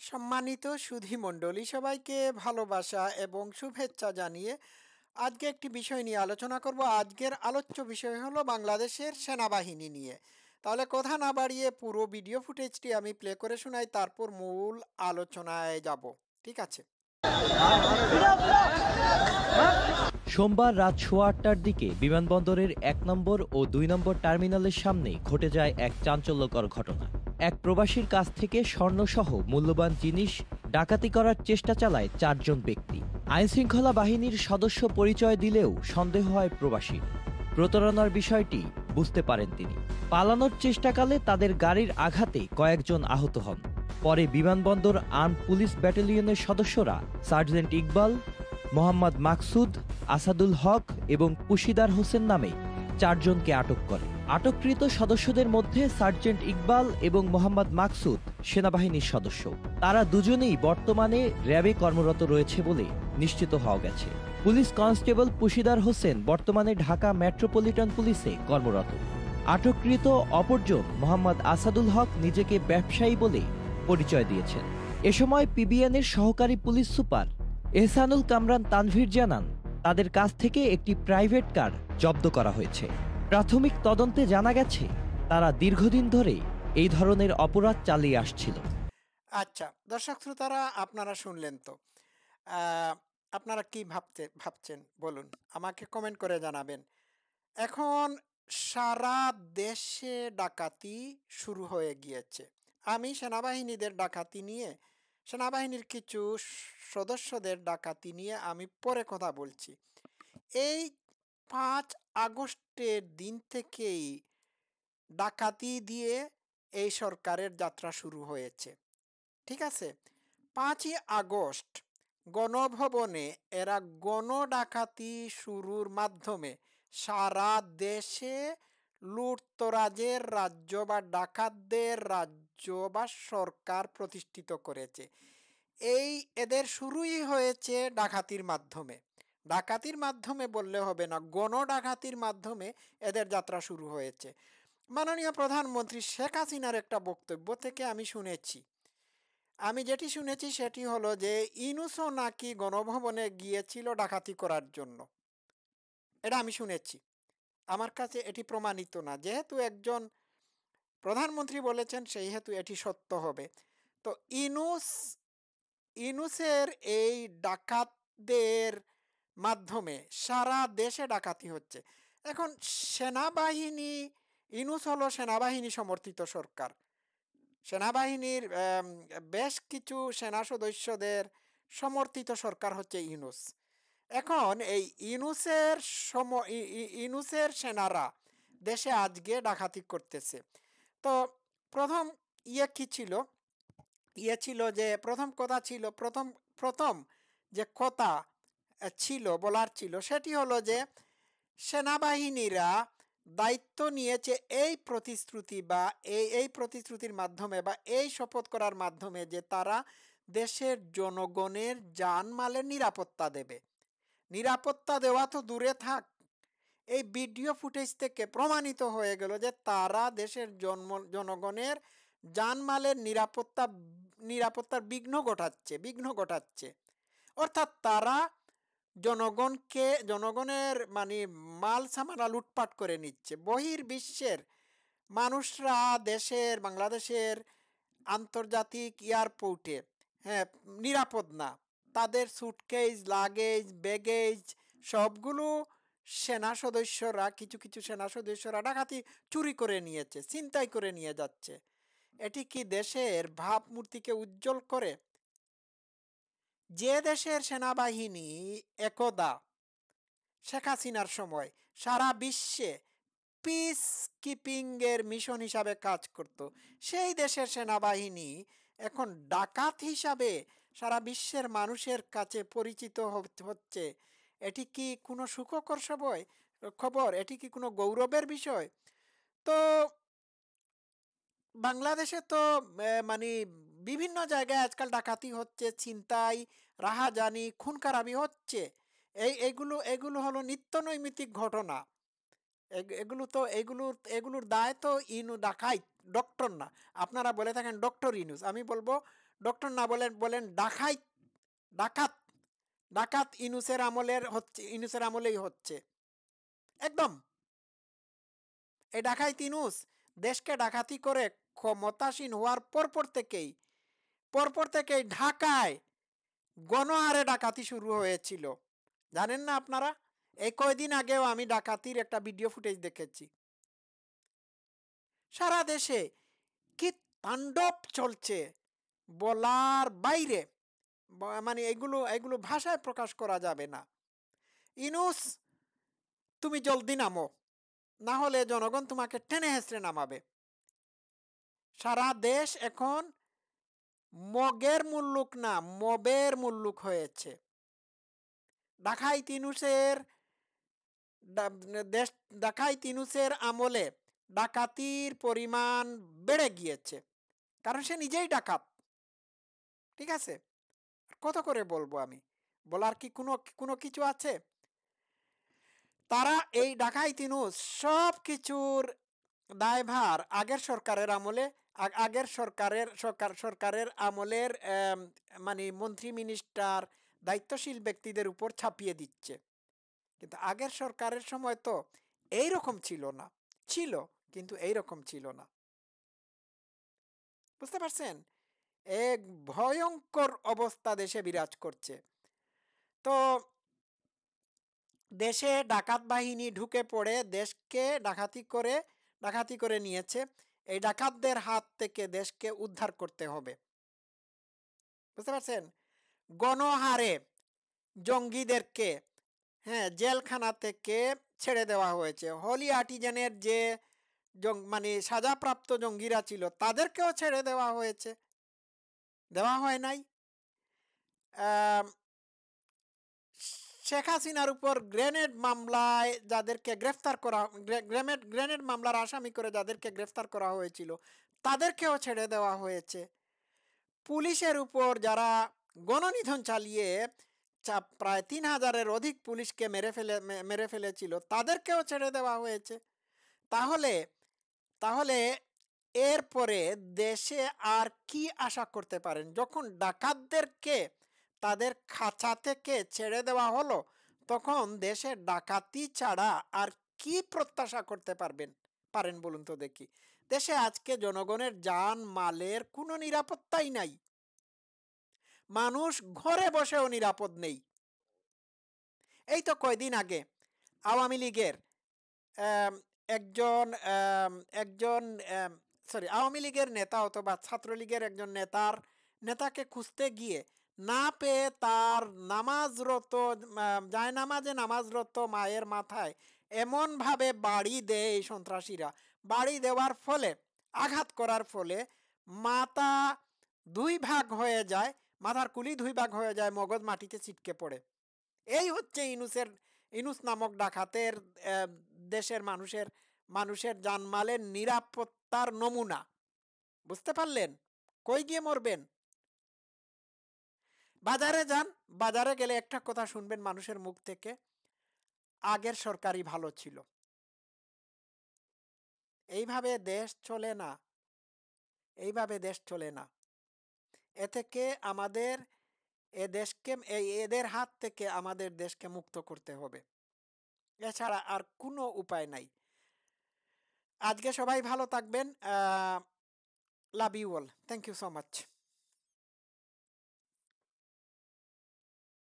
সম্মানিত সুধী মণ্ডলী সবাইকে ভালোবাসা এবং শুভেচ্ছা জানিয়ে আজকে একটি বিষয় নিয়ে আলোচনা করব। আজকের আলোচ্য বিষয় হলো বাংলাদেশের সেনাবাহিনী নিয়ে। তাহলে কথা না বাড়িয়ে পুরো ভিডিও ফুটেজটি আমি প্লে করে শোনাই, তারপর মূল আলোচনায় যাব। ঠিক আছে। সোমবার রাত 8:15টার দিকে বিমানবন্দরের ১ নম্বর ও ২ নম্বর টার্মিনালের সামনে ঘটে যায় এক চাঞ্চল্যকর ঘটনা। এক প্রবাসীর কাছ থেকে স্বর্ণসহ মূল্যবান জিনিস ডাকাতি করার চেষ্টা চালায় ৪ জন ব্যক্তি। আইনশৃঙ্খলা বাহিনীর সদস্য পরিচয় দিলেও সন্দেহ হয় প্রবাসীর। প্রতারণার বিষয়টি বুঝতে পারেন তিনি। পালানোর চেষ্টাকালে তাদের গাড়ির আঘাতে কয়েকজন আহত হন। পরে বিমানবন্দর আর্মড পুলিশ ব্যাটালিয়নের সদস্যরা সার্জেন্ট ইকবাল, মোহাম্মদ মাকসুদ, আসাদুল হক এবং পুশিদার হোসেন নামে ৪ জনকে আটক করে। আটককৃত সদস্যদের মধ্যে সার্জেন্ট ইকবাল এবং মোহাম্মদ মাকসুদ সেনাবাহিনীর সদস্য। তারা দুজনেই বর্তমানে র্যাবে কর্মরত রয়েছে বলে নিশ্চিত হওয়া গেছে। পুলিশ কনস্টেবল পুশিদার হোসেন বর্তমানে ঢাকা মেট্রোপলিটন পুলিশে কর্মরত। আটককৃত অপরজন মোহাম্মদ আসাদুল হক নিজেকে ব্যবসায়ী বলে পরিচয় দিয়েছেন। এ সময় পিবিএনের সহকারী পুলিশ সুপার এহসানুল কামরান তানভীর জানান, তাদের কাছ থেকে একটি প্রাইভেট কার জব্দ করা হয়েছে। প্রাথমিক তদন্তে জানা গেছে তারা দীর্ঘদিন ধরে এই ধরনের অপরাধ চালিয়ে আসছিল। আচ্ছা দর্শক শ্রোতারা, আপনারা শুনলেন তো। আপনারা কি ভাবছেন বলুন, আমাকে কমেন্ট করে জানাবেন। এখন সারা দেশে ডাকাতি শুরু হয়ে গিয়েছে। আমি সেনাবাহিনীদের ডাকাতি নিয়ে, সেনাবাহিনীর কিছু সদস্যদের ডাকাতি নিয়ে আমি পরে কথা বলছি। এই 5 আগস্টের দিন থেকেই ডাকাতি দিয়ে এই সরকারের যাত্রা শুরু হয়েছে। ঠিক আছে। 5ই আগস্ট গণভবনে এরা গণডাকাতি শুরুর মাধ্যমে সারা দেশে লুটতরাজের রাজ্য বা ডাকাতদের রাজ্য বা সরকার প্রতিষ্ঠিত করেছে। এই এদের শুরুই হয়েছে ডাকাতির মাধ্যমে। ডাকাতির মাধ্যমে বললে হবে না, গণডাকাতির মাধ্যমে এদের যাত্রা শুরু হয়েছে। মাননীয় প্রধানমন্ত্রী শেখ হাসিনার একটা বক্তব্য থেকে আমি যেটি শুনেছি সেটি হলো যে ইনুসও নাকি গণভবনে গিয়েছিল ডাকাতি করার জন্য। এটা আমি শুনেছি। আমার কাছে এটি প্রমাণিত না, যেহেতু একজন প্রধানমন্ত্রী বলেছেন সেই হেতু এটি সত্য হবে। তো ইনুসের এই ডাকাতদের মাধ্যমে সারা দেশে ডাকাতি হচ্ছে। এখন সেনাবাহিনী, ইনুস হলো সেনাবাহিনী সমর্থিত সরকার। সেনাবাহিনীর বেশ কিছু সেনা সদস্যদের সমর্থিত সরকার হচ্ছে ইউনুস। এখন এই ইউনুসের সেনারা দেশে আজকে ডাকাতি করতেছে। তো প্রথম কি ছিল, ছিল যে প্রথম কথা ছিল, প্রথম প্রথম যে কথা বলার ছিল সেটি হলো যে সেনাবাহিনীরা দায়িত্ব নিয়েছে এই প্রতিশ্রুতি বা এই প্রতিশ্রুতির মাধ্যমে বা এই শপথ করার মাধ্যমে যে তারা দেশের জনগণের জানমালের নিরাপত্তা দেবে। নিরাপত্তা দেওয়া তো দূরে থাক, এই ভিডিও ফুটেজ থেকে প্রমাণিত হয়ে গেল যে তারা দেশের জনগণের জানমালের নিরাপত্তার বিঘ্ন ঘটাচ্ছে। অর্থাৎ তারা জনগণের মানে মাল সামানা লুটপাট করে নিচ্ছে। বহির্বিশ্বের মানুষরা বাংলাদেশের আন্তর্জাতিক এয়ারপোর্টে হ্যাঁ নিরাপদ না। তাদের সুটকেস, লাগেজ, ব্যাগেজ সবগুলো কিছু কিছু সেনা সদস্যরা ডাকাতি চুরি করে নিয়েছে, ছিনতাই করে নিয়ে যাচ্ছে। এটি কি দেশের ভাবমূর্তিকে উজ্জ্বল করে? যে দেশের সেনাবাহিনী একদা শেখ হাসিনার সময় সারা বিশ্বে পিস কিপিং এর মিশন হিসাবে কাজ করত, সেই দেশের সেনাবাহিনী এখন ডাকাত হিসাবে সারা বিশ্বের মানুষের কাছে পরিচিত হচ্ছে। এটি কি কোনো সুখকর খবর? এটি কি কোনো গৌরবের বিষয়? তো বাংলাদেশে তো মানে বিভিন্ন জায়গায় আজকাল ডাকাতি হচ্ছে, ছিনতাই, রাহাজানি, খুন খারাপি হচ্ছে। এগুলো এগুলো হলো নিত্য নৈমিত্তিক ঘটনা। এগুলোর দায় তো ডাকাইত, ডক্টর না। আপনারা বলে থাকেন ডক্টর ইউনূস, আমি বলবো ডক্টর না বলেন, বলেন ডাকাত ডাকাত ইউনূসের আমলেই হচ্ছে একদম। এই ডাকাত ইউনূস দেশকে ডাকাতি করে ক্ষমতাসীন হওয়ার পরপর থেকেই ঢাকায় গণহারে ডাকাতি শুরু হয়েছিল। জানেন না আপনারা? এই কয়দিন আগেও আমি ডাকাতির একটা ভিডিও ফুটেজ দেখেছি। সারা দেশে কি তাণ্ডব চলছে বলার বাইরে, মানে এগুলো ভাষায় প্রকাশ করা যাবে না। ইউনূস, তুমি জলদি নামো, না হলে জনগণ তোমাকে টেনে হেঁচড়ে নামাবে। সারা দেশ এখন মগের মুল্লুক না, মবের মুল্লুক হয়েছে। ডাকাইত ইউনূসের ডাকাইত ইউনূসের আমলে ডাকাতির পরিমাণ বেড়ে গিয়েছে, কারণ সে নিজেই ডাকাত। ঠিক আছে, কত করে বলবো আমি? বলার কি কোনো কিছু আছে? তারা এই ডাকাইত ইউনূস সব কিছুর দায়ভার আগের সরকারের আমলে, আগের সরকারের আমলের মানে মন্ত্রী মিনিস্টার দায়িত্বশীল ব্যক্তিদের উপর ছাপিয়ে দিচ্ছে। কিন্তু আগের সরকারের সময় তো এইরকম ছিল না, ছিল কিন্তু এইরকম ছিল না। বুঝতে পারছেন? এক ভয়ঙ্কর অবস্থা দেশে বিরাজ করছে। তো দেশে ডাকাত বাহিনী ঢুকে পড়ে দেশকে ডাকাতি করে নিয়েছে। এই ডাকাতদের হাত থেকে দেশকে উদ্ধার করতে হবে। বুঝতে পারছেন? গণহারে জঙ্গিদেরকে, হ্যাঁ, জেলখানা থেকে ছেড়ে দেওয়া হয়েছে। হলি আর্টিজানের যে মানে সাজাপ্রাপ্ত জঙ্গিরা ছিল তাদেরকেও ছেড়ে দেওয়া হয়েছে, দেওয়া হয় নাই। শেখ হাসিনার উপর গ্রেনেড মামলায় যাদেরকে গ্রেফতার করা, গ্রেনেড মামলার আসামি করে যাদেরকে গ্রেফতার করা হয়েছিল তাদেরকেও ছেড়ে দেওয়া হয়েছে। পুলিশের উপর যারা গণনিধন চালিয়ে প্রায় ৩,০০০-এর অধিক পুলিশকে মেরে ফেলেছিল তাদেরকেও ছেড়ে দেওয়া হয়েছে। তাহলে এরপরে দেশে আর কি আশা করতে পারেন? যখন ডাকাতদেরকে তাদের খাঁচা থেকে ছেড়ে দেওয়া হলো, তখন দেশে ডাকাতি ছাড়া আর কি প্রত্যাশা করতে পারেন বলুন তো দেখি? দেশে আজকে জনগণের জান মালের কোনো নিরাপত্তাই নাই। মানুষ ঘরে বসেও নিরাপদ নেই। এই তো কয়দিন আগে আওয়ামী লীগের একজন একজন আওয়ামী লীগের নেতা অথবা ছাত্রলীগের একজন নেতাকে খুঁজতে গিয়ে না পেয়ে তার নামাজরত মায়ের মাথায় এমনভাবে বাড়ি দেয় এই সন্ত্রাসীরা। বাড়ি দেওয়ার ফলে, আঘাত করার ফলে মাথা দুই ভাগ হয়ে যায়, মাথার কুলি দুই ভাগ হয়ে যায়, মগজ মাটিতে ছিটকে পড়ে। এই হচ্ছে ইউনূস নামক ডাকাতের দেশের মানুষের জানমালের নিরাপত্তার নমুনা। বুঝতে পারলেন? কই গিয়ে মরবেন? বাজারে যান, বাজারে গেলে একটা কথা শুনবেন মানুষের মুখ থেকে, আগের সরকারই ভালো ছিল। এইভাবে দেশ চলে না, এইভাবে দেশ চলে না। এ থেকে আমাদের এদের হাত থেকে আমাদের দেশকে মুক্ত করতে হবে, এছাড়া আর কোনো উপায় নাই। আজকে সবাই ভালো থাকবেন। Love you all. Thank you so much.